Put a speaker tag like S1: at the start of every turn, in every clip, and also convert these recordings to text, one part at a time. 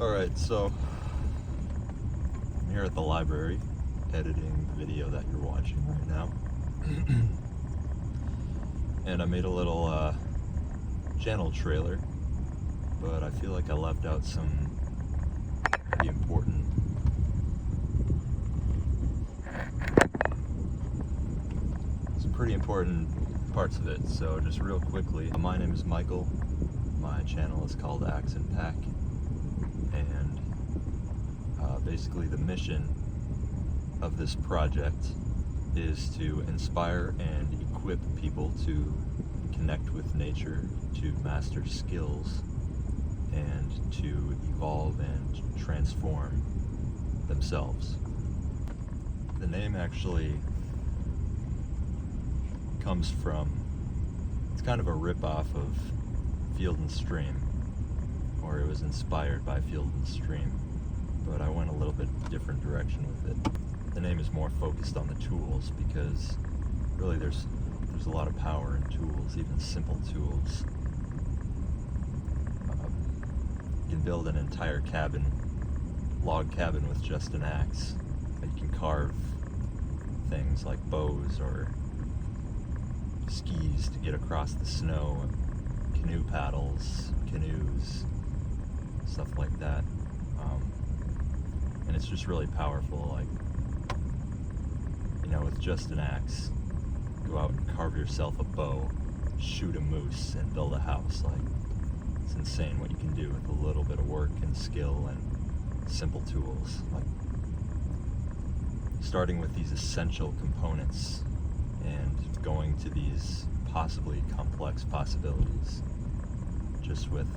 S1: Alright, so I'm here at the library editing the video that you're watching right now. And I made a little channel trailer, but I feel like I left out some pretty important parts of it. So just real quickly, my name is Michael. My channel is called Axeandpack, and basically the mission of this project is to inspire and equip people to connect with nature, to master skills, and to evolve and transform themselves. The name actually comes from, it's kind of a rip-off of Field and Stream, or it was inspired by Field and Stream, but I went a little bit different direction with it. The name is more focused on the tools, because really there's a lot of power in tools, even simple tools. You can build an entire cabin, log cabin, with just an axe. You can carve things like bows or skis to get across the snow, canoe paddles, canoes, stuff like that. And it's just really powerful. Like, you know, with just an axe, go out and carve yourself a bow, shoot a moose, and build a house. Like, it's insane what you can do with a little bit of work and skill and simple tools. Like, starting with these essential components and going to these possibly complex possibilities just with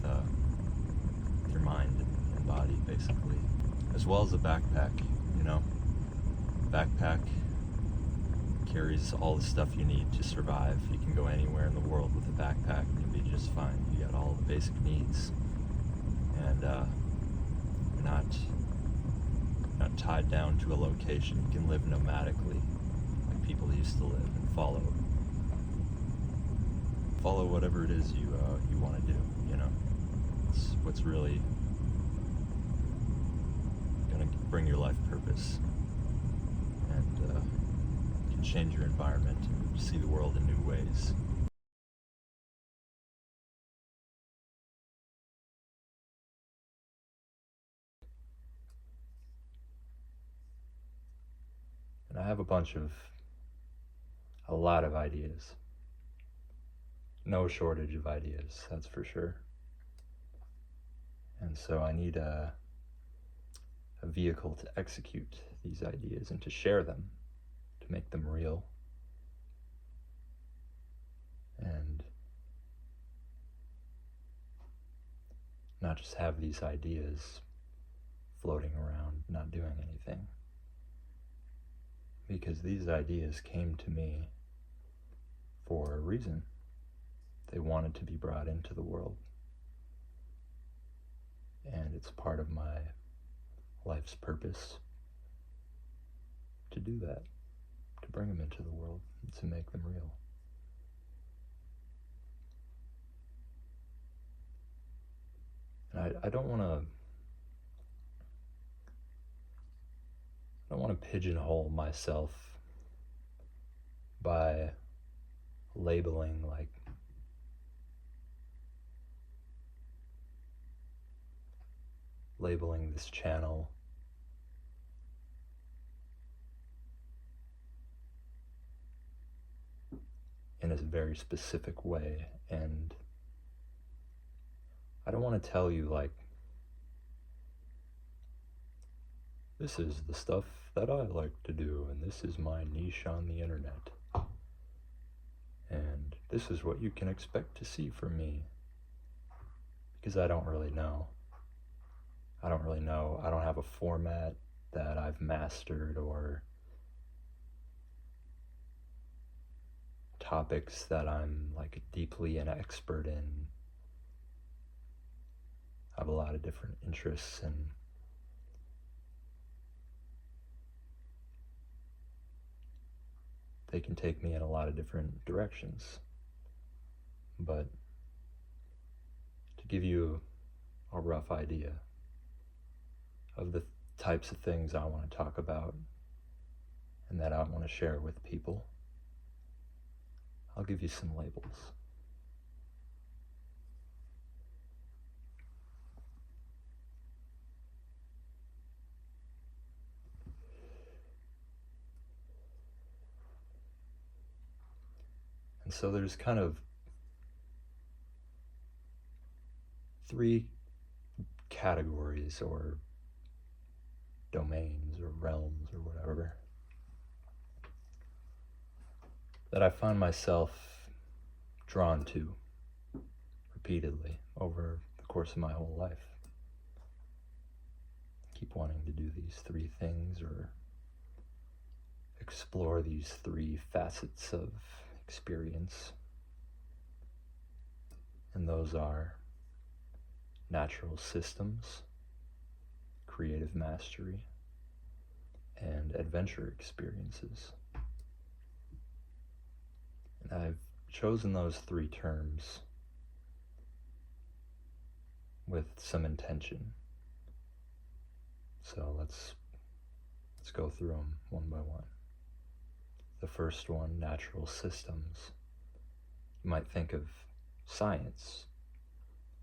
S1: your mind and body, basically. As well as a backpack, you know. Backpack carries all the stuff you need to survive. You can go anywhere in the world with a backpack and you'll be just fine. You got all the basic needs, and you're not tied down to a location. You can live nomadically like people used to live, and follow whatever it is you want to do. You know, it's what's really gonna bring your life purpose, and you can change your environment and see the world in new ways. And I have a lot of ideas. No shortage of ideas, that's for sure. And so I need a vehicle to execute these ideas and to share them, to make them real. And not just have these ideas floating around, not doing anything. Because these ideas came to me for a reason. They wanted to be brought into the world. And it's part of my life's purpose to do that, to bring them into the world, and to make them real. And I don't want to pigeonhole myself by labeling this channel in a very specific way. And I don't want to tell you, like, this is the stuff that I like to do, and this is my niche on the internet, and this is what you can expect to see from me, because I don't really know. I don't have a format that I've mastered, or topics that I'm like deeply an expert in. I have a lot of different interests, and they can take me in a lot of different directions. But to give you a rough idea, of the types of things I want to talk about and that I want to share with people, I'll give you some labels. And so there's kind of three categories or domains or realms or whatever that I find myself drawn to repeatedly over the course of my whole life. I keep wanting to do these three things or explore these three facets of experience. And those are natural systems, creative mastery, and adventure experiences. And I've chosen those three terms with some intention. So let's go through them one by one. The first one, natural systems. You might think of science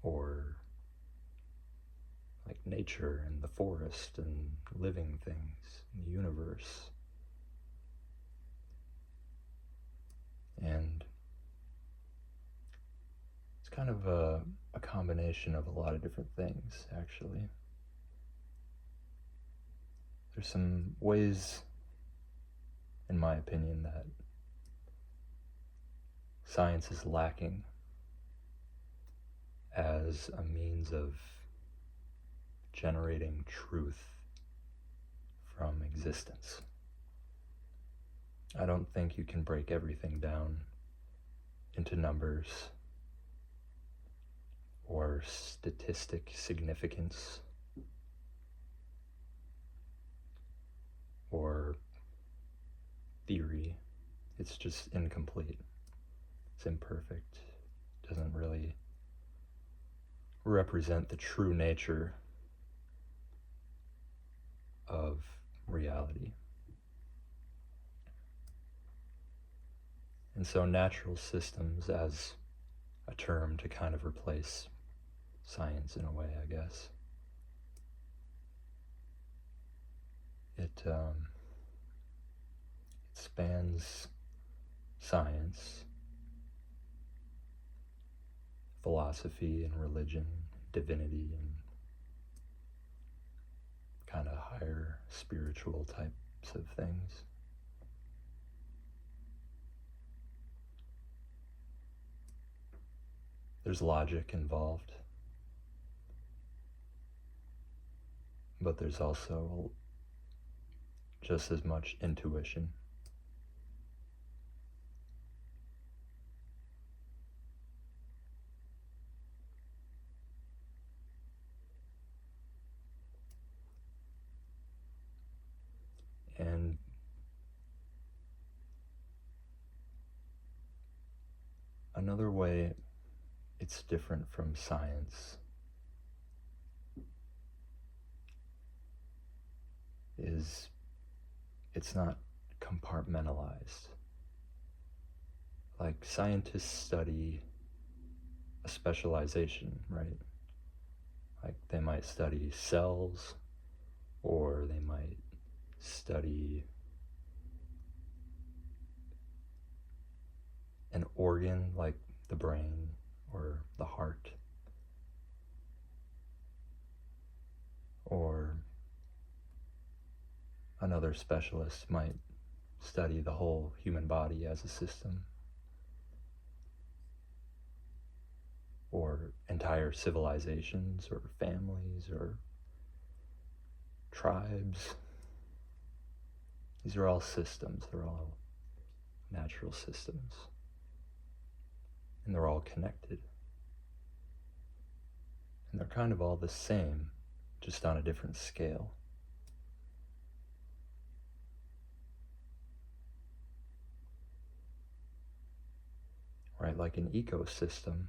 S1: or like nature and the forest and living things in the universe. And it's kind of a combination of a lot of different things, actually. There's some ways, in my opinion, that science is lacking as a means of generating truth from existence. I don't think you can break everything down into numbers or statistic significance or theory. It's just incomplete. It's imperfect. It doesn't really represent the true nature of reality. And so natural systems as a term to kind of replace science in a way, I guess. It spans science, philosophy and religion, divinity, and kind of higher spiritual types of things. There's logic involved, but there's also just as much intuition. And another way it's different from science is it's not compartmentalized. Like scientists study a specialization, right? Like they might study cells, or they might study an organ like the brain or the heart, or another specialist might study the whole human body as a system, or entire civilizations or families or tribes. These are all systems. They're all natural systems. And they're all connected. And they're kind of all the same, just on a different scale. Right, like an ecosystem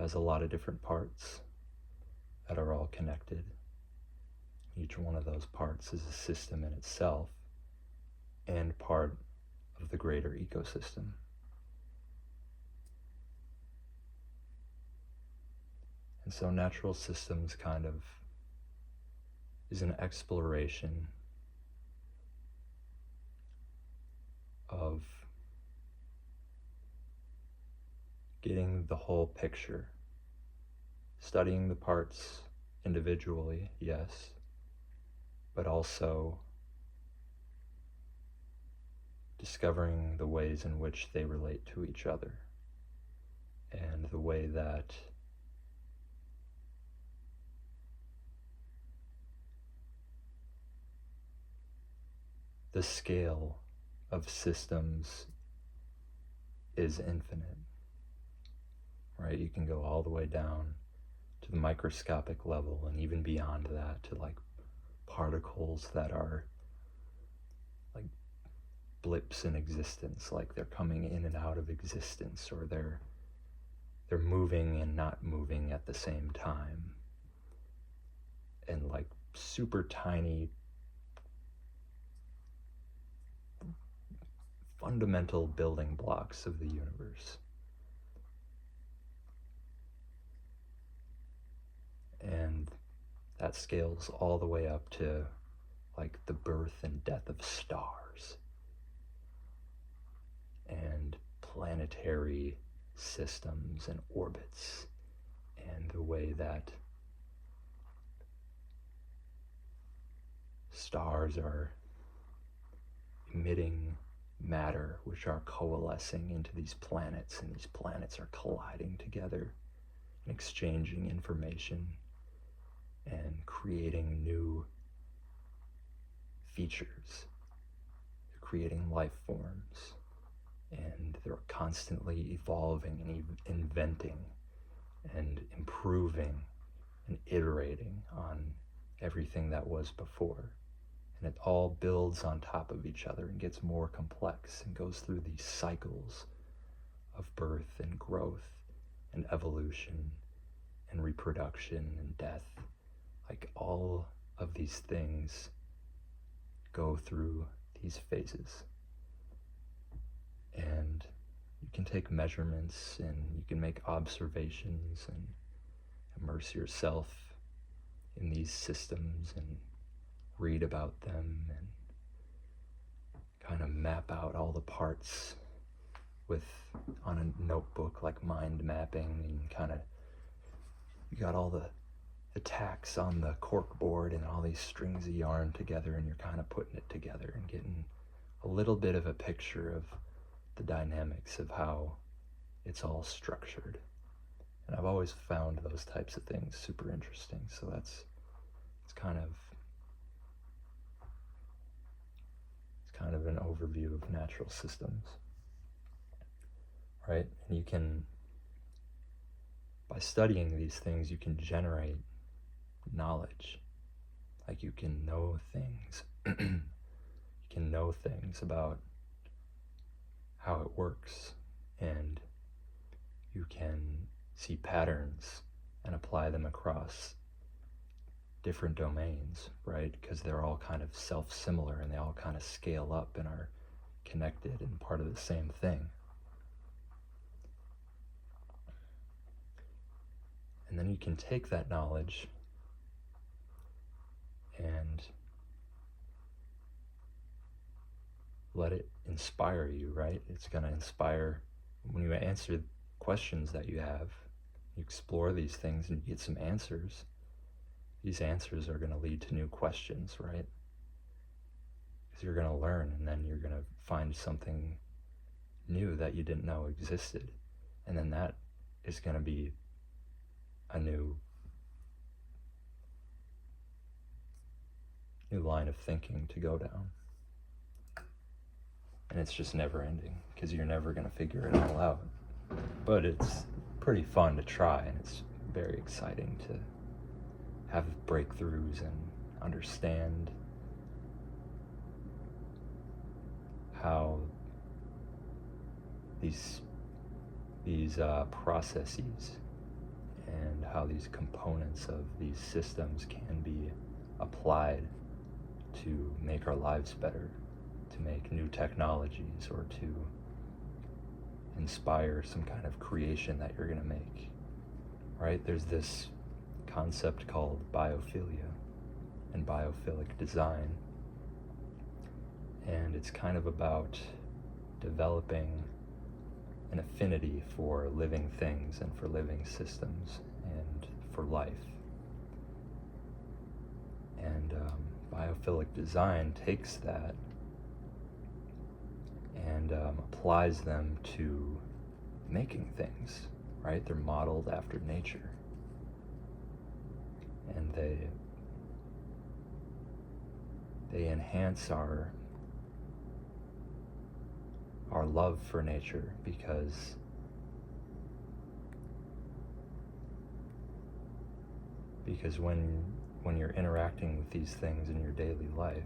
S1: has a lot of different parts that are all connected. Each one of those parts is a system in itself and part of the greater ecosystem. And so natural systems kind of is an exploration of getting the whole picture, studying the parts individually, yes, but also discovering the ways in which they relate to each other and the way that the scale of systems is infinite, right? You can go all the way down to the microscopic level and even beyond that to like particles that are like blips in existence, like they're coming in and out of existence, or they're moving and not moving at the same time, and like super tiny fundamental building blocks of the universe. And that scales all the way up to like the birth and death of stars and planetary systems and orbits, and the way that stars are emitting matter, which are coalescing into these planets, and these planets are colliding together and exchanging information and creating new features. They're creating life forms, and they're constantly evolving and inventing and improving and iterating on everything that was before. And it all builds on top of each other and gets more complex and goes through these cycles of birth and growth and evolution and reproduction and death. Like all of these things go through these phases. And you can take measurements and you can make observations and immerse yourself in these systems and read about them and kind of map out all the parts on a notebook, like mind mapping, and kind of you got all the tacks on the cork board and all these strings of yarn together, and you're kind of putting it together and getting a little bit of a picture of the dynamics of how it's all structured. And I've always found those types of things super interesting. So it's kind of an overview of natural systems, right? And you can, by studying these things, you can generate knowledge. Like you can know things. You can know things about how it works, and you can see patterns and apply them across different domains, right? Because they're all kind of self-similar and they all kind of scale up and are connected and part of the same thing. And then you can take that knowledge and let it inspire you, right? It's going to inspire when you answer questions that you have, you explore these things and you get some answers. These answers are going to lead to new questions, right? Because you're going to learn, and then you're going to find something new that you didn't know existed. And then that is going to be a new line of thinking to go down. And it's just never ending, because you're never going to figure it all out. But it's pretty fun to try, and it's very exciting to have breakthroughs and understand how these processes and how these components of these systems can be applied to make our lives better, to make new technologies, or to inspire some kind of creation that you're going to make, right? There's this concept called biophilia and biophilic design, and it's kind of about developing an affinity for living things and for living systems and for life. And biophilic design takes that and applies them to making things, right? They're modeled after nature. And they enhance our love for nature, because when you're interacting with these things in your daily life,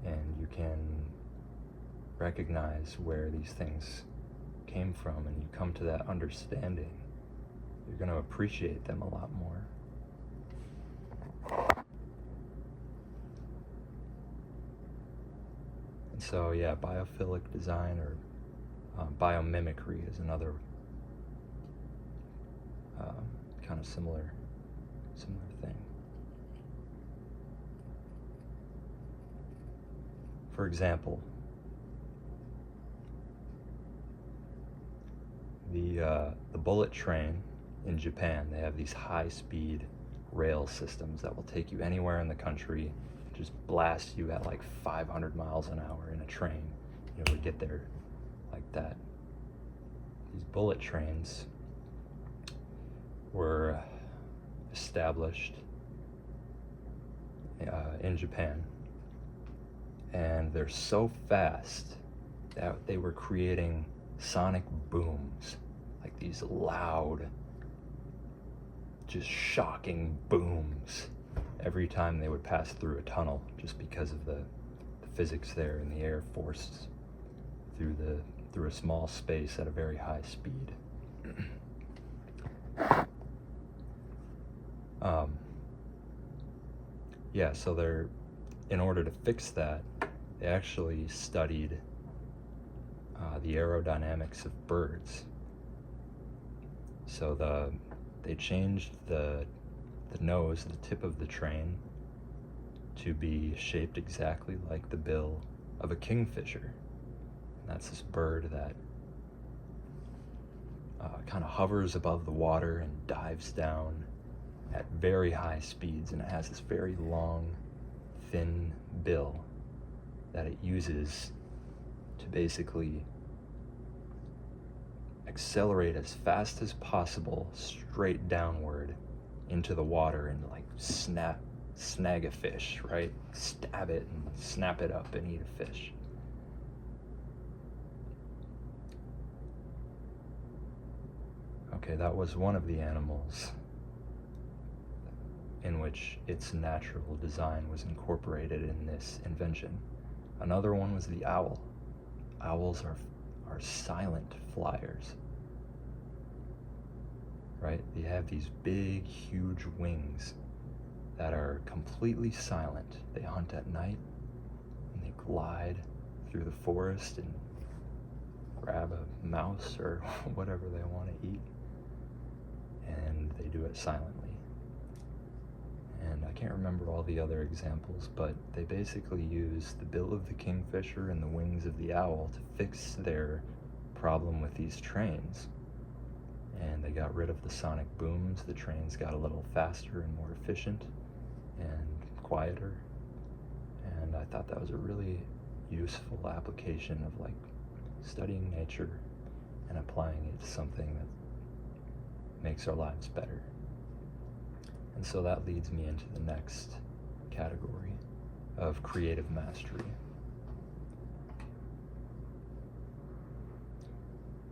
S1: and you can recognize where these things came from, and you come to that understanding, you're going to appreciate them a lot more. And so, yeah, biophilic design, or biomimicry, is another kind of similar thing. For example, the bullet train in Japan, they have these high-speed rail systems that will take you anywhere in the country, just blast you at like 500 miles an hour in a train. You would get there like that. These bullet trains were established in Japan, and they're so fast that they were creating sonic booms, like these loud, just shocking booms every time they would pass through a tunnel, just because of the physics there, and the air forced through a small space at a very high speed. Yeah, so in order to fix that, they actually studied the aerodynamics of birds. So they changed the nose, the tip of the train, to be shaped exactly like the bill of a kingfisher. And that's this bird that kind of hovers above the water and dives down at very high speeds, and it has this very long, thin bill that it uses to basically accelerate as fast as possible straight downward into the water and like snag a fish, right? Stab it and snap it up and eat a fish. Okay, that was one of the animals in which its natural design was incorporated in this invention. Another one was the owl. Owls are silent flyers, right? They have these big, huge wings that are completely silent. They hunt at night, and they glide through the forest and grab a mouse or whatever they want to eat, and they do it silently. And I can't remember all the other examples, but they basically use the bill of the kingfisher and the wings of the owl to fix their problem with these trains. And they got rid of the sonic booms. The trains got a little faster and more efficient and quieter. And I thought that was a really useful application of like studying nature and applying it to something that makes our lives better. And so that leads me into the next category of creative mastery.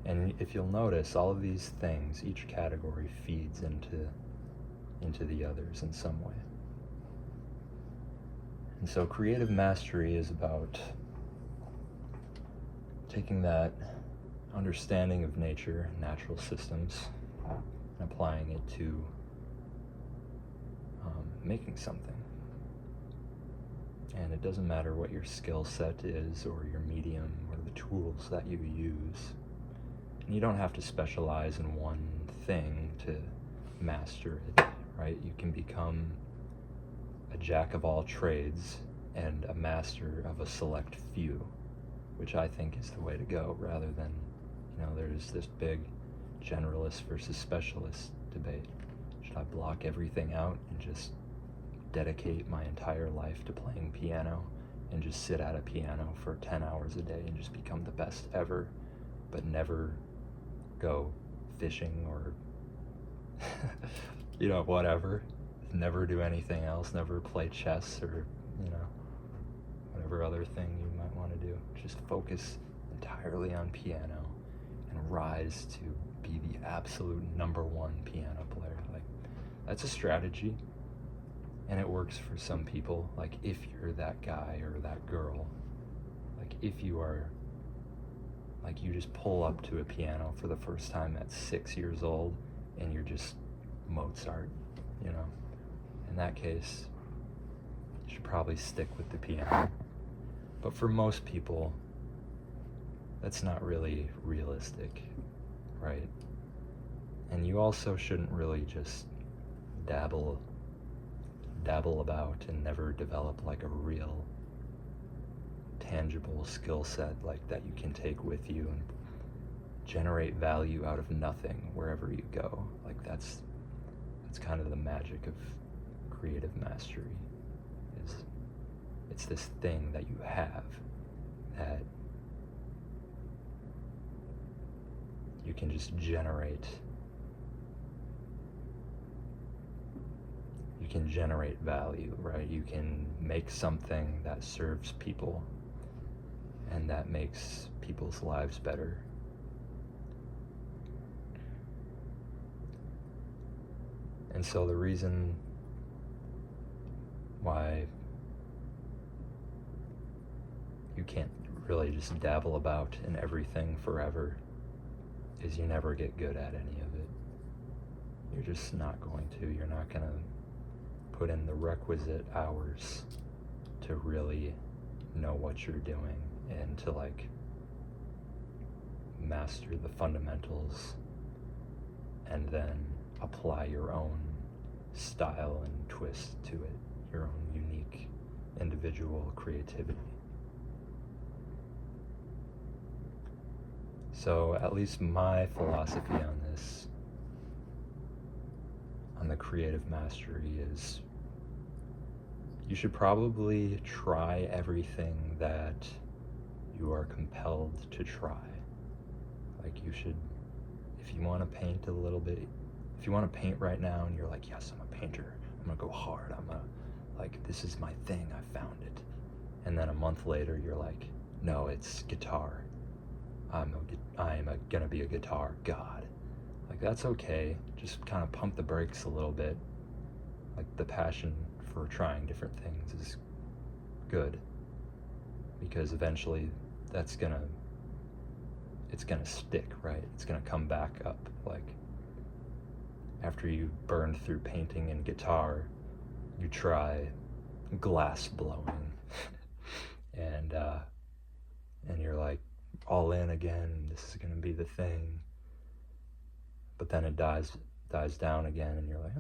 S1: And if you'll notice, all of these things, each category feeds into the others in some way. And so creative mastery is about taking that understanding of nature and natural systems and applying it to making something. And it doesn't matter what your skill set is or your medium or the tools that you use. And you don't have to specialize in one thing to master it, right? You can become a jack of all trades and a master of a select few, which I think is the way to go, rather than, there's this big generalist versus specialist debate. Should I block everything out and just dedicate my entire life to playing piano and just sit at a piano for 10 hours a day and just become the best ever, but never go fishing or whatever, never do anything else, never play chess or whatever other thing you might want to do, just focus entirely on piano and rise to be the absolute number one piano player? Like, that's a strategy, and it works for some people. Like, if you're that guy or that girl, like if you are, like, you just pull up to a piano for the first time at 6 years old and you're just Mozart, in that case, you should probably stick with the piano. But for most people, that's not really realistic, right? And you also shouldn't really just dabble about and never develop like a real tangible skill set like that you can take with you and generate value out of nothing wherever you go. Like, that's kind of the magic of creative mastery. It's this thing that you have that you can just generate. You can generate value, right? You can make something that serves people and that makes people's lives better. And so the reason why you can't really just dabble about in everything forever is you never get good at any of it. You're just not going to. You're not going to put in the requisite hours to really know what you're doing and to like master the fundamentals and then apply your own style and twist to it, your own unique individual creativity. So at least my philosophy on this, on the creative mastery, is you should probably try everything that you are compelled to try. Like, you should, if you want to paint a little bit, if you want to paint right now and you're like, yes, I'm a painter, I'm going to go hard, this is my thing, I found it. And then a month later you're like, no, it's guitar. I'm gonna be a guitar god. Like, that's okay. Just kind of pump the brakes a little bit. Like, the passion for trying different things is good, because eventually it's gonna stick, right? It's gonna come back up. Like, after you burn through painting and guitar, you try glass blowing and you're like all in again, this is going to be the thing. But then it dies down again and you're like, I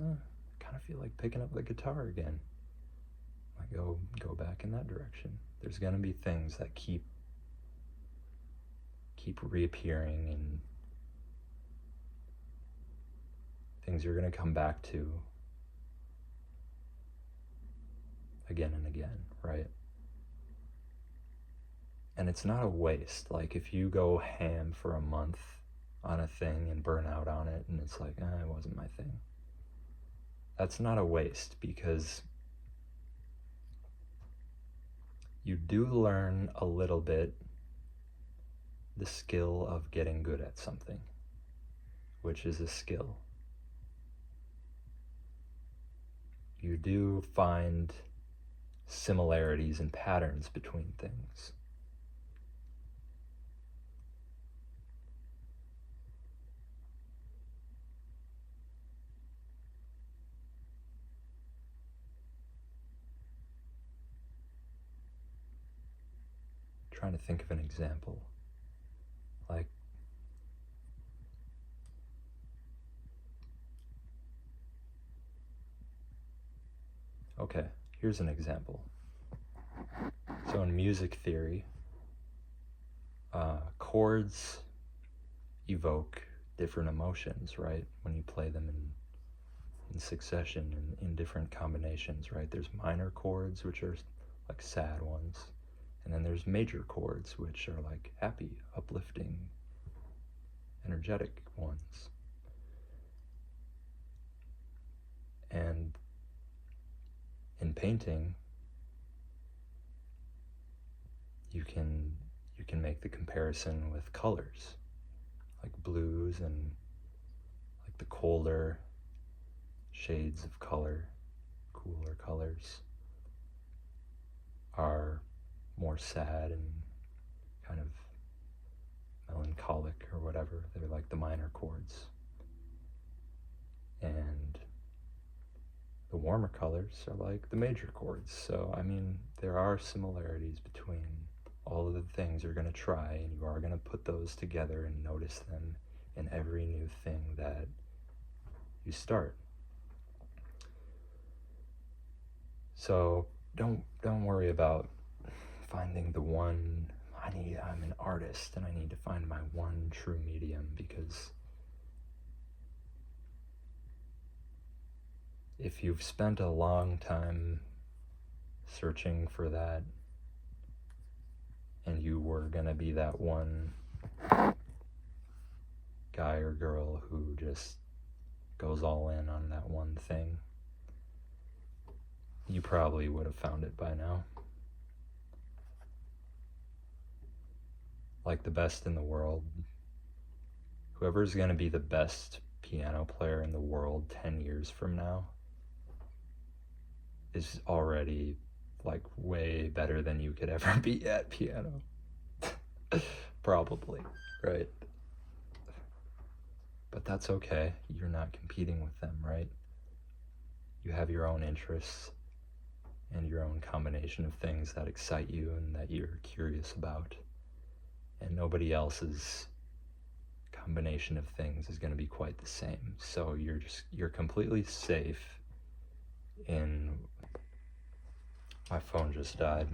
S1: kind of feel like picking up the guitar again. Like, go back in that direction. There's going to be things that keep reappearing, and things you're going to come back to again and again, right? And it's not a waste. Like, if you go ham for a month on a thing and burn out on it and it's like, it wasn't my thing, that's not a waste, because you do learn a little bit the skill of getting good at something, which is a skill. You do find similarities and patterns between things. trying to think of an example. Like, okay, here's an example. So in music theory, chords evoke different emotions, right? When you play them in succession and in different combinations, right? There's minor chords, which are like sad ones, and then there's major chords, which are like happy, uplifting, energetic ones. And in painting, you can make the comparison with colors, like blues and like the colder shades of color, cooler colors are more sad and kind of melancholic or whatever. They're like the minor chords. And the warmer colors are like the major chords. So, I mean, there are similarities between all of the things you're going to try, and you are going to put those together and notice them in every new thing that you start. So don't worry about finding the one. I'm an artist and I need to find my one true medium, because if you've spent a long time searching for that, and you were gonna be that one guy or girl who just goes all in on that one thing, you probably would have found it by now. Like the best in the world, whoever's gonna be the best piano player in the world 10 years from now is already like way better than you could ever be at piano. Probably, right? But that's okay. You're not competing with them, right? You have your own interests and your own combination of things that excite you and that you're curious about. And nobody else's combination of things is going to be quite the same. So you're completely safe in... My phone just died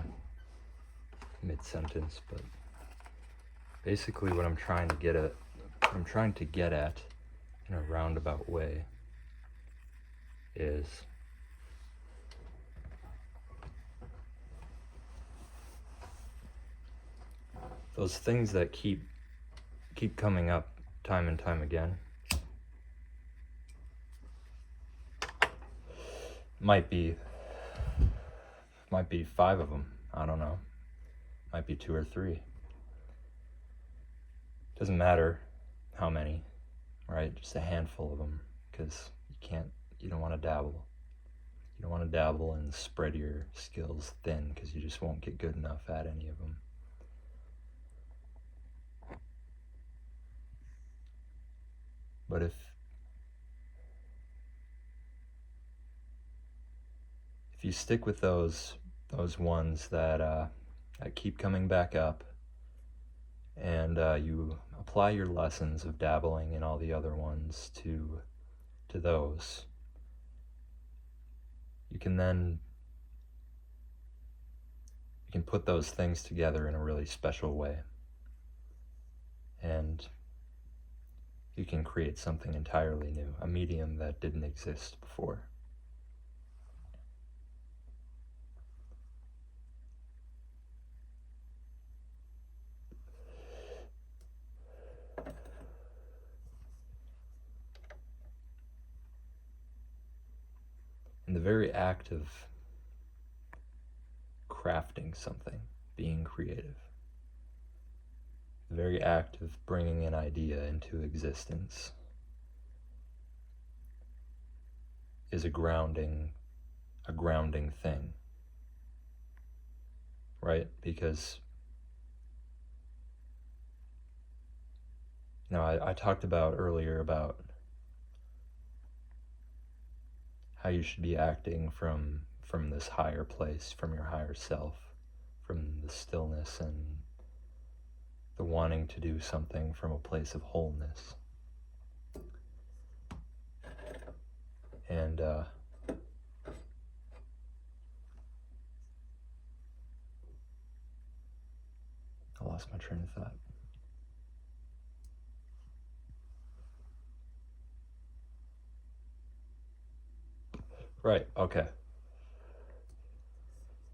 S1: mid-sentence, but basically what I'm trying to get at in a roundabout way is those things that keep coming up time and time again. Might be 5 of them, I don't know. Might be 2 or 3. Doesn't matter how many, right? Just a handful of them, because you don't want to dabble. You don't want to dabble and spread your skills thin, because you just won't get good enough at any of them. But if you stick with those ones that keep coming back up, and you apply your lessons of dabbling in all the other ones to those, you can put those things together in a really special way, and you can create something entirely new, a medium that didn't exist before. And the very act of crafting something, being creative, the very act of bringing an idea into existence is a grounding thing, right? Because I talked about earlier about how you should be acting from this higher place, from your higher self, from the stillness and the wanting to do something from a place of wholeness. And I lost my train of thought. Right, okay.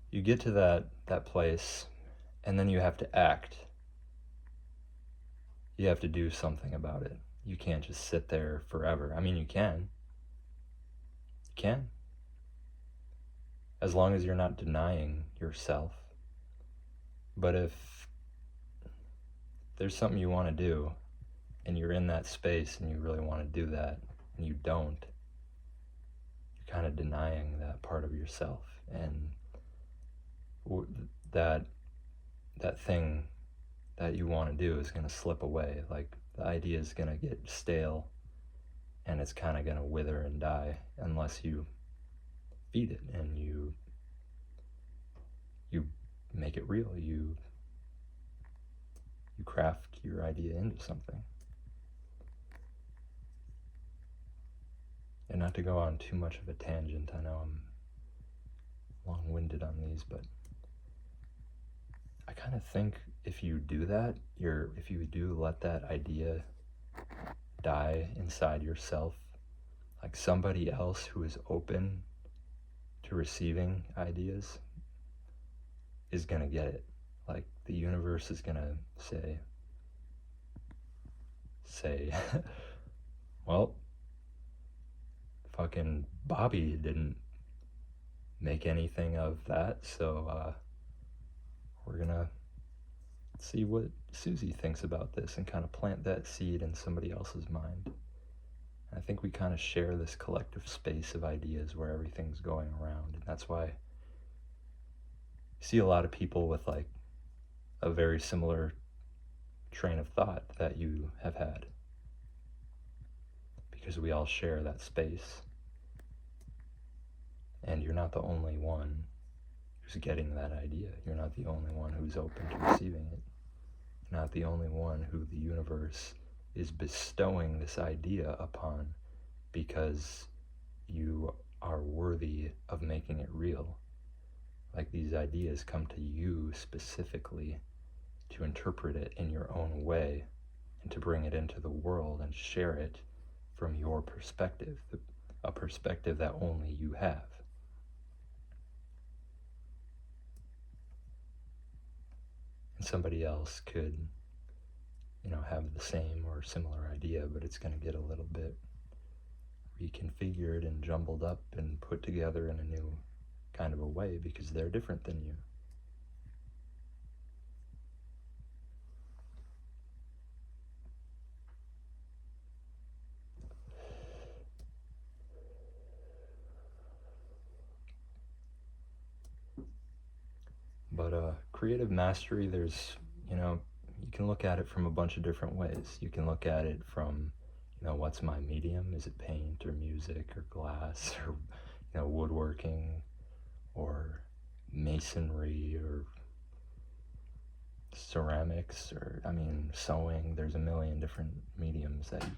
S1: You get to that place, and then you have to act. You have to do something about it. You can't just sit there forever. I mean, you can. You can. As long as you're not denying yourself. But if there's something you want to do, and you're in that space and you really want to do that, and you don't, you're kind of denying that part of yourself. And that thing that you want to do is going to slip away. Like, the idea is going to get stale, and it's kind of going to wither and die unless you feed it and you make it real. You craft your idea into something. And not to go on too much of a tangent, I know I'm long-winded on these, but I kind of think if you do that, if you do let that idea die inside yourself, like somebody else who is open to receiving ideas is gonna get it. Like, the universe is gonna say, well, fucking Bobby didn't make anything of that, so we're gonna see what Susie thinks about this and kind of plant that seed in somebody else's mind. I think we kind of share this collective space of ideas where everything's going around, and that's why you see a lot of people with like a very similar train of thought that you have had, because we all share that space. And you're not the only one who's getting that idea. You're not the only one who's open to receiving it. You're not the only one who the universe is bestowing this idea upon because you are worthy of making it real. Like, these ideas come to you specifically to interpret it in your own way and to bring it into the world and share it from your perspective, a perspective that only you have. And somebody else could, have the same or similar idea, but it's going to get a little bit reconfigured and jumbled up and put together in a new kind of a way because they're different than you. But creative mastery, there's, you can look at it from a bunch of different ways. You can look at it from, what's my medium? Is it paint or music or glass or, woodworking or masonry or ceramics or, sewing. There's a million different mediums that you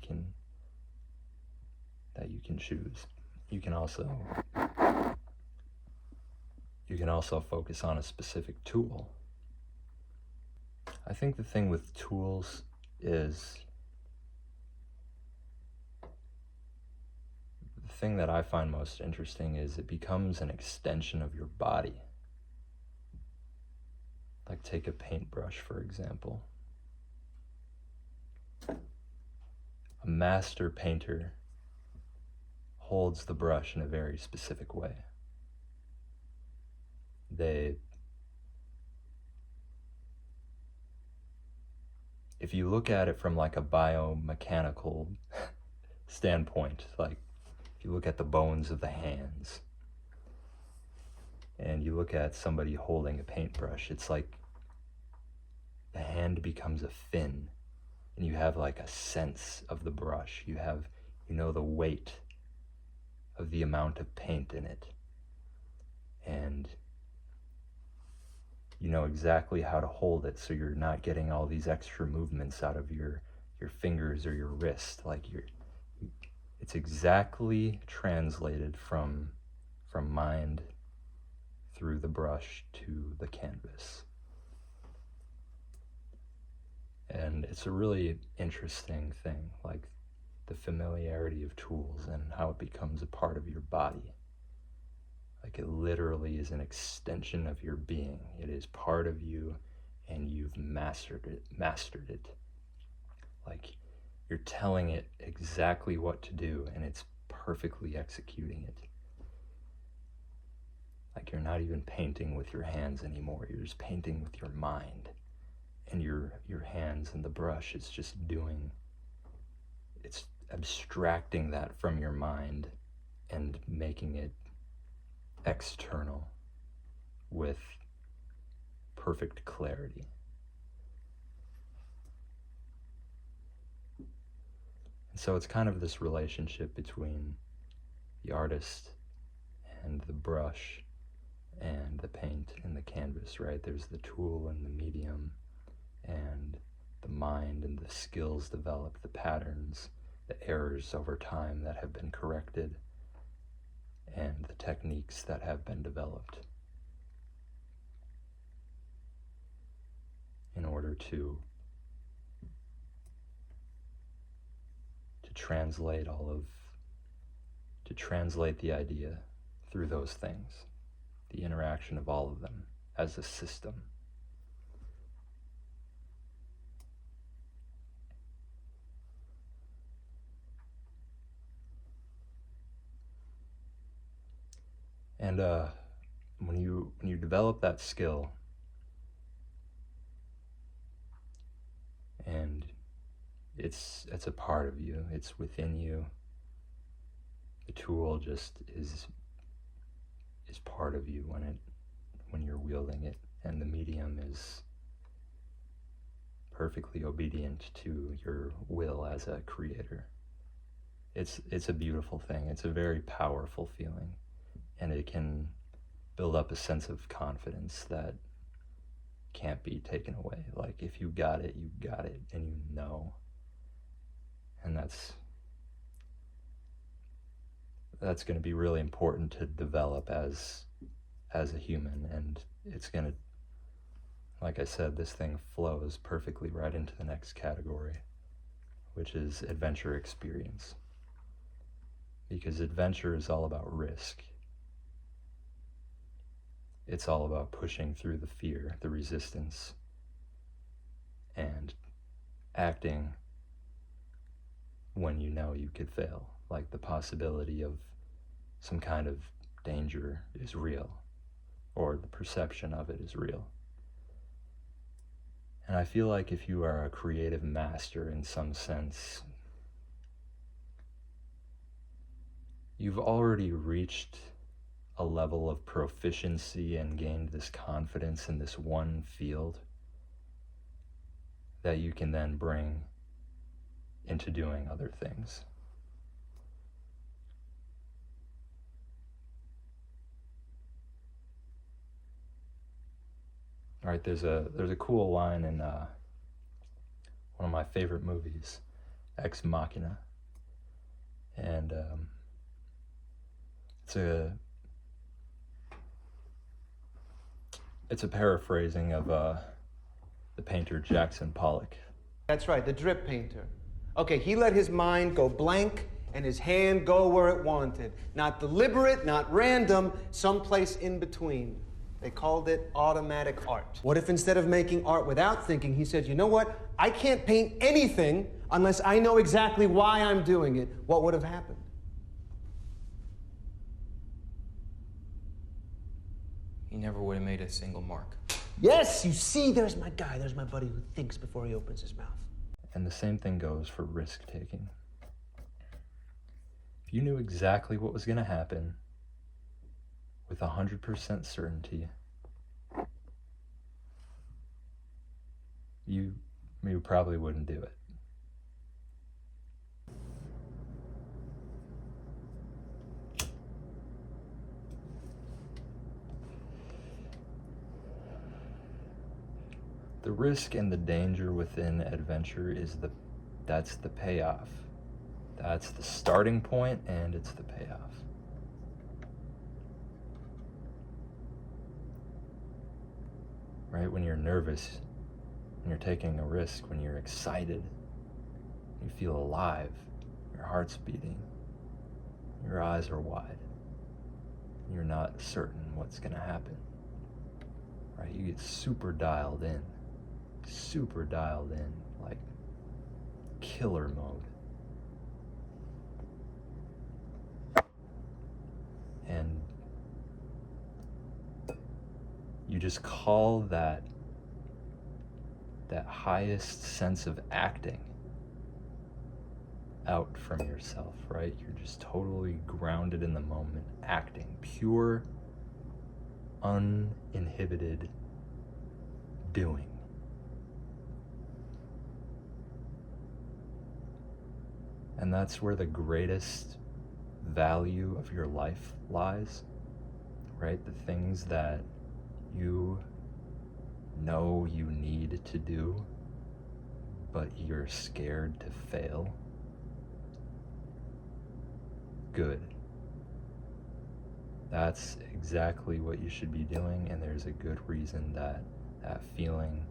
S1: can choose. You can also focus on a specific tool. I think the thing with tools is, the thing that I find most interesting is it becomes an extension of your body. Like, take a paintbrush, for example. A master painter holds the brush in a very specific way. If you look at it from like a biomechanical standpoint, like if you look at the bones of the hands and you look at somebody holding a paintbrush, it's like the hand becomes a fin and you have like a sense of the brush. You have, the weight of the amount of paint in it. And you know exactly how to hold it, so you're not getting all these extra movements out of your fingers or your wrist. Like it's exactly translated from mind through the brush to the canvas. And it's a really interesting thing, like the familiarity of tools and how it becomes a part of your body. Like it literally is an extension of your being. It is part of you, and you've mastered it. Like you're telling it exactly what to do, and it's perfectly executing it. Like you're not even painting with your hands anymore. You're just painting with your mind. And your hands and the brush is just it's abstracting that from your mind and making it external with perfect clarity. And so it's kind of this relationship between the artist and the brush and the paint and the canvas, right? There's the tool and the medium, and the mind and the skills developed, the patterns, the errors over time that have been corrected, and the techniques that have been developed in order to translate the idea through those things, the interaction of all of them as a system. And when you develop that skill, and it's a part of you, it's within you. The tool just is part of you when you're wielding it, and the medium is perfectly obedient to your will as a creator. It's a beautiful thing. It's a very powerful feeling, and it can build up a sense of confidence that can't be taken away. Like if you got it, you got it, and you know. And that's going to be really important to develop as a human. And it's going to, like I said, this thing flows perfectly right into the next category, which is adventure experience. Because adventure is all about risk. It's all about pushing through the fear, the resistance, and acting when you know you could fail. Like the possibility of some kind of danger is real, or the perception of it is real. And I feel like if you are a creative master in some sense, you've already reached a level of proficiency and gained this confidence in this one field that you can then bring into doing other things. All right, there's a cool line in one of my favorite movies, Ex Machina, and it's a paraphrasing of the painter Jackson Pollock.
S2: That's right, the drip painter. Okay, he let his mind go blank and his hand go where it wanted. Not deliberate, not random, someplace in between. They called it automatic art. What if instead of making art without thinking, he said, you know what? I can't paint anything unless I know exactly why I'm doing it. What would have happened?
S3: He never would have made a single mark.
S2: Yes, you see, there's my guy. There's my buddy who thinks before he opens his mouth.
S1: And the same thing goes for risk-taking. If you knew exactly what was going to happen with 100% certainty, you probably wouldn't do it. The risk and the danger within adventure that's the payoff. That's the starting point, and it's the payoff. Right? When you're nervous, when you're taking a risk, when you're excited, you feel alive, your heart's beating, your eyes are wide, you're not certain what's gonna happen. Right? You get super dialed in, like killer mode. And you just call that highest sense of acting out from yourself, right? You're just totally grounded in the moment, acting, pure, uninhibited doing. And that's where the greatest value of your life lies, right? The things that you know you need to do, but you're scared to fail. Good. That's exactly what you should be doing, and there's a good reason that feeling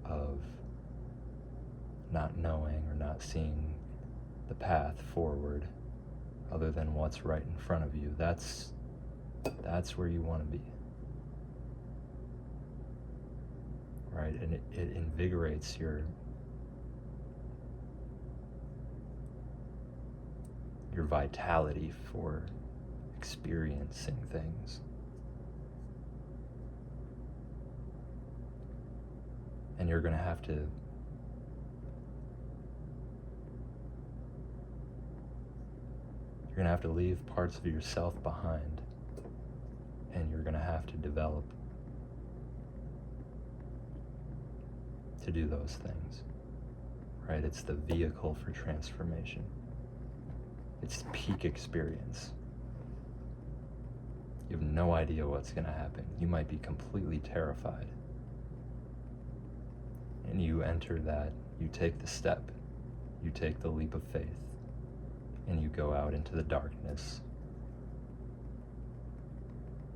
S1: of not knowing or not seeing the path forward other than what's right in front of you, that's where you want to be. Right? And it invigorates your vitality for experiencing things. And you're gonna have to leave parts of yourself behind, and you're gonna have to develop to do those things, right? It's the vehicle for transformation. It's peak experience. You have no idea what's gonna happen. You might be completely terrified. And you enter that, you take the step, you take the leap of faith, and you go out into the darkness,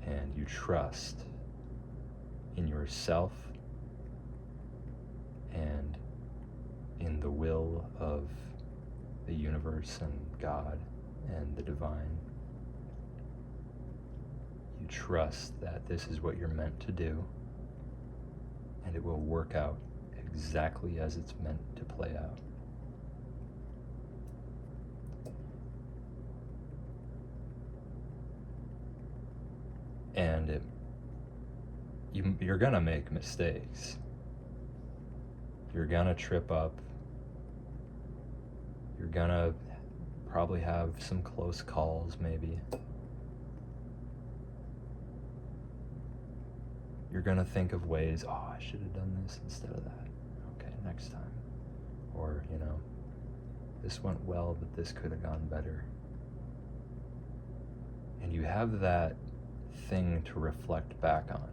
S1: and you trust in yourself and in the will of the universe and God and the divine. You trust that this is what you're meant to do, and it will work out exactly as it's meant to play out. And you're gonna make mistakes. You're gonna trip up. You're gonna probably have some close calls, maybe. You're gonna think of ways, I should have done this instead of that. Okay, next time. Or, this went well, but this could have gone better. And you have that thing to reflect back on.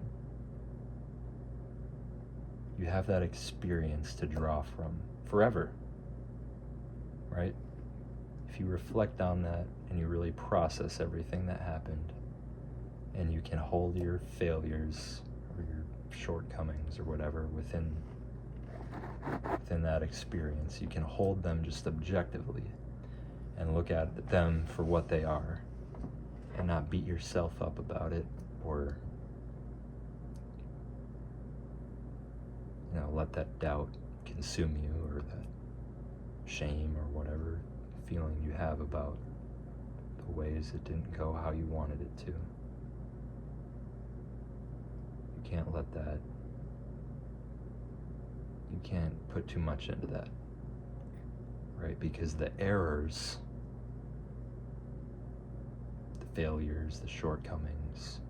S1: You have that experience to draw from forever, right? If you reflect on that and you really process everything that happened, and you can hold your failures or your shortcomings or whatever within that experience, you can hold them just objectively and look at them for what they are and not beat yourself up about it or let that doubt consume you, or that shame or whatever feeling you have about the ways it didn't go how you wanted it to. You can't let that, you can't put too much into that, right? Because the errors, the failures, the shortcomings,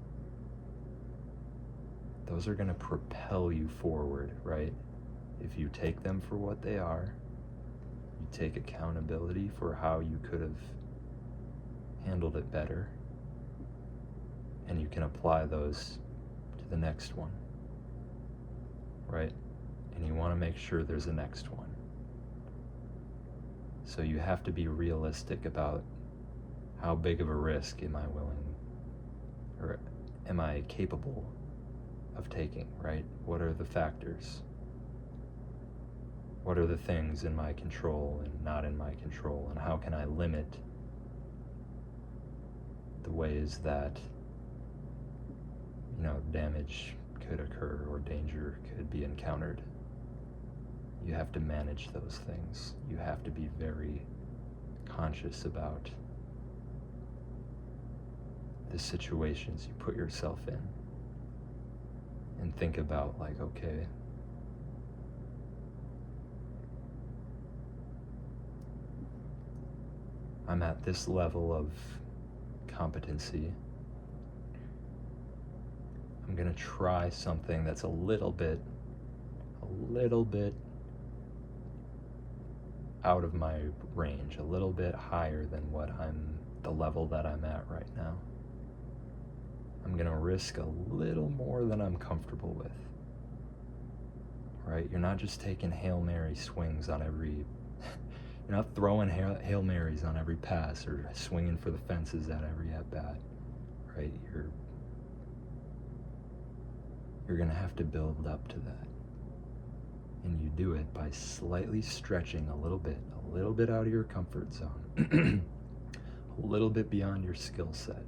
S1: those are going to propel you forward, right? If you take them for what they are, you take accountability for how you could have handled it better, and you can apply those to the next one, right? and you want to make sure there's a next one. So you have to be realistic about how big of a risk am I willing, or am I capable of taking, right? What are the factors? What are the things in my control and not in my control? And how can I limit the ways that, damage could occur or danger could be encountered? You have to manage those things. You have to be very conscious about the situations you put yourself in. And think about, like, okay, I'm at this level of competency. I'm gonna try something that's a little bit out of my range, a little bit higher than the level that I'm at right now. I'm gonna risk a little more than I'm comfortable with, right? You're not just taking Hail Mary swings on every, you're not throwing Hail Marys on every pass or swinging for the fences at every at-bat, right? You're gonna have to build up to that. And you do it by slightly stretching a little bit out of your comfort zone, a little bit beyond your skill set.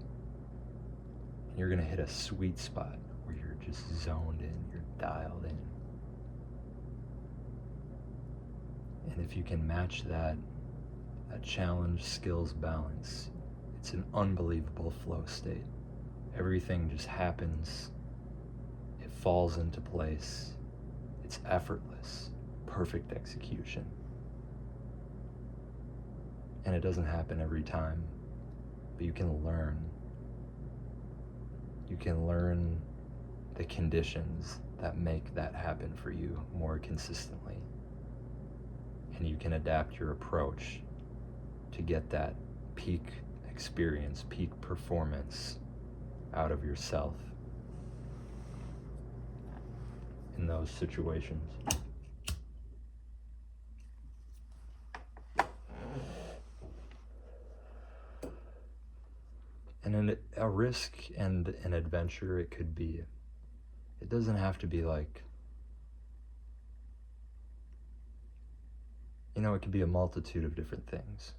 S1: And you're gonna hit a sweet spot where you're just zoned in, you're dialed in. And if you can match that challenge skills balance, it's an unbelievable flow state. Everything just happens, it falls into place. It's effortless, perfect execution. And it doesn't happen every time, but you can learn. You can learn the conditions that make that happen for you more consistently. And you can adapt your approach to get that peak experience, peak performance out of yourself in those situations. And in a risk and an adventure, it doesn't have to be like, it could be a multitude of different things.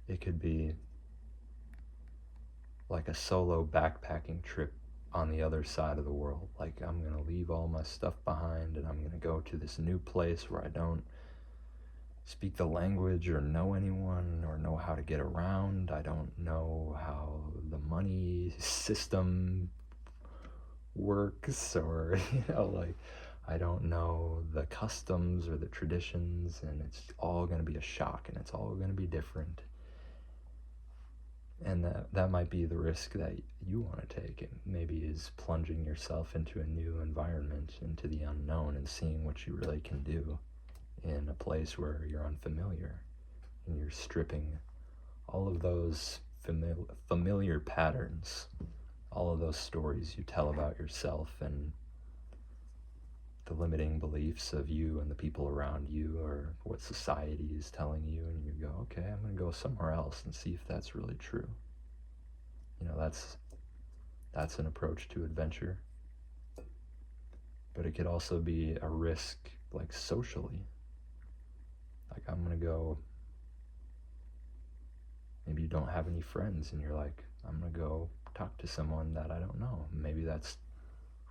S1: It could be like a solo backpacking trip on the other side of the world. Like, I'm gonna leave all my stuff behind and I'm gonna go to this new place where I don't speak the language or know anyone or know how to get around. I don't know how the money system works, or I don't know the customs or the traditions, and it's all gonna be a shock and it's all gonna be different. And that might be the risk that you want to take. It maybe is plunging yourself into a new environment, into the unknown, and seeing what you really can do in a place where you're unfamiliar. And you're stripping all of those familiar patterns, all of those stories you tell about yourself and the limiting beliefs of you and the people around you, or what society is telling you, and you go, okay, I'm going to go somewhere else and see if that's really true. That's an approach to adventure. But it could also be a risk, like socially. Like, I'm going to go, maybe you don't have any friends and you're like, I'm going to go talk to someone that I don't know. Maybe that's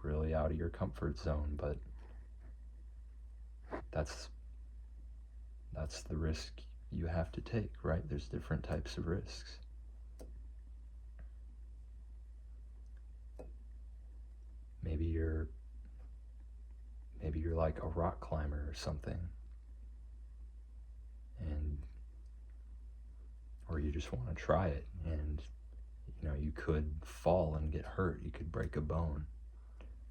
S1: really out of your comfort zone, but that's the risk you have to take, right? There's different types of risks. Maybe you're like a rock climber or something, or you just want to try it, and you could fall and get hurt. You could break a bone,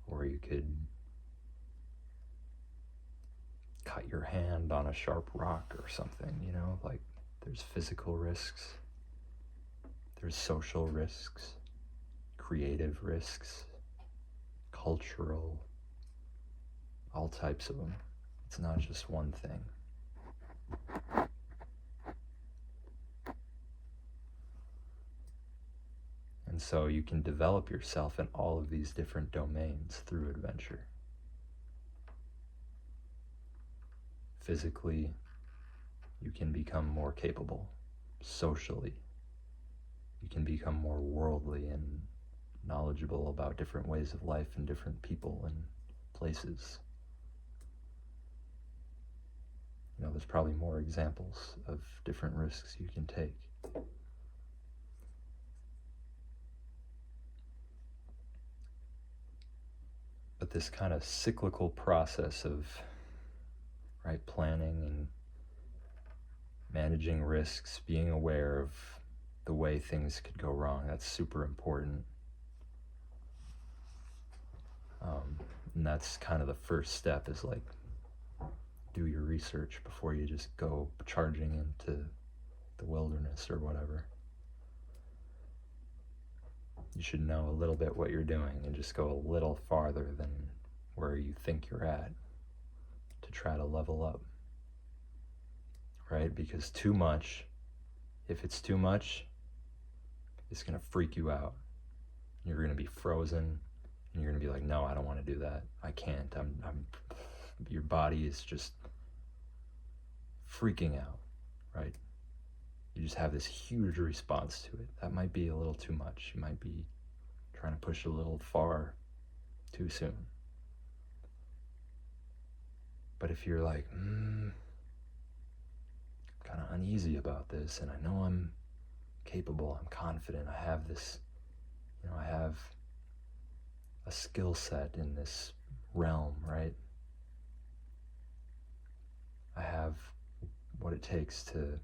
S1: or you could cut your hand on a sharp rock or something. Like, there's physical risks, there's social risks, creative risks, cultural, all types of them. It's not just one thing. And so you can develop yourself in all of these different domains through adventure. Physically, you can become more capable. Socially, you can become more worldly and knowledgeable about different ways of life and different people and places. You know, there's probably more examples of different risks you can take. But this kind of cyclical process of planning and managing risks, being aware of the way things could go wrong, that's super important. And that's kind of the first step, is like, do your research before you just go charging into the wilderness or whatever. You should know a little bit what you're doing and just go a little farther than where you think you're at to try to level up, right? Because too much, if it's too much, it's gonna freak you out. You're gonna be frozen, and you're gonna be like, no, I don't want to do that. I can't. Your body is just freaking out, right? You just have this huge response to it. That might be a little too much. You might be trying to push a little far too soon. But if you're like, I'm kind of uneasy about this, and I know I'm capable, I'm confident, I have this, I have a skill set in this realm, right? I have what it takes to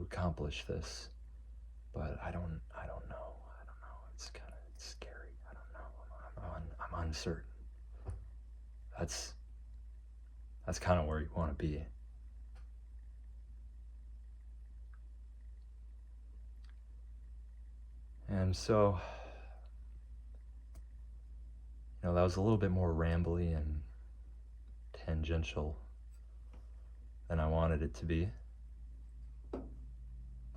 S1: accomplish this, but I don't know. It's scary. I don't know. I'm uncertain. That's kind of where you want to be. And so, that was a little bit more rambly and tangential than I wanted it to be. But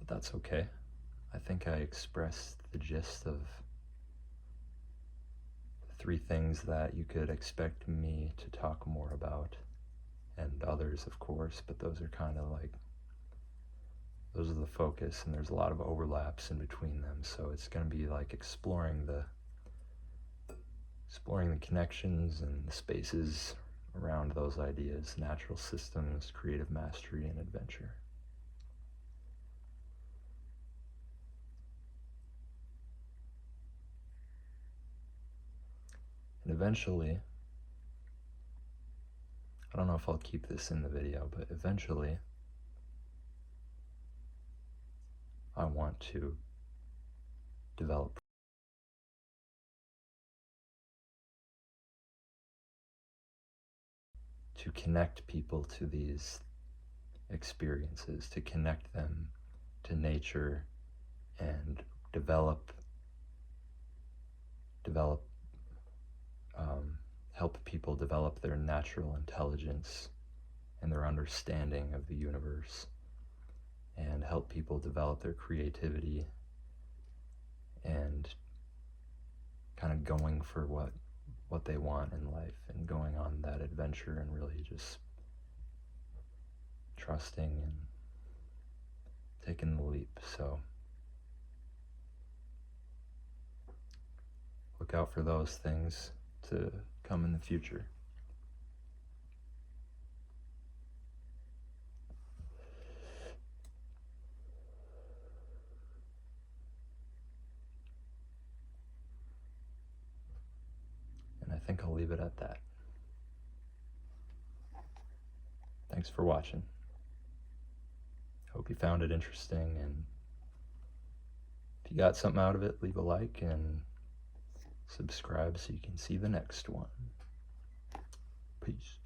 S1: that's okay. I think I expressed the gist of the 3 things that you could expect me to talk more about, and others, of course, but those are kind of like, those are the focus, and there's a lot of overlaps in between them, so it's going to be like exploring the connections and the spaces around those ideas: natural systems, creative mastery, and adventure. And eventually, I don't know if I'll keep this in the video, but eventually I want to develop to connect people to these experiences, to connect them to nature, and help people develop their natural intelligence and their understanding of the universe, and help people develop their creativity and kind of going for what they want in life, and going on that adventure, and really just trusting and taking the leap. So look out for those things to come in the future. And I think I'll leave it at that. Thanks for watching. Hope you found it interesting, and if you got something out of it, leave a like and subscribe so you can see the next one. Peace.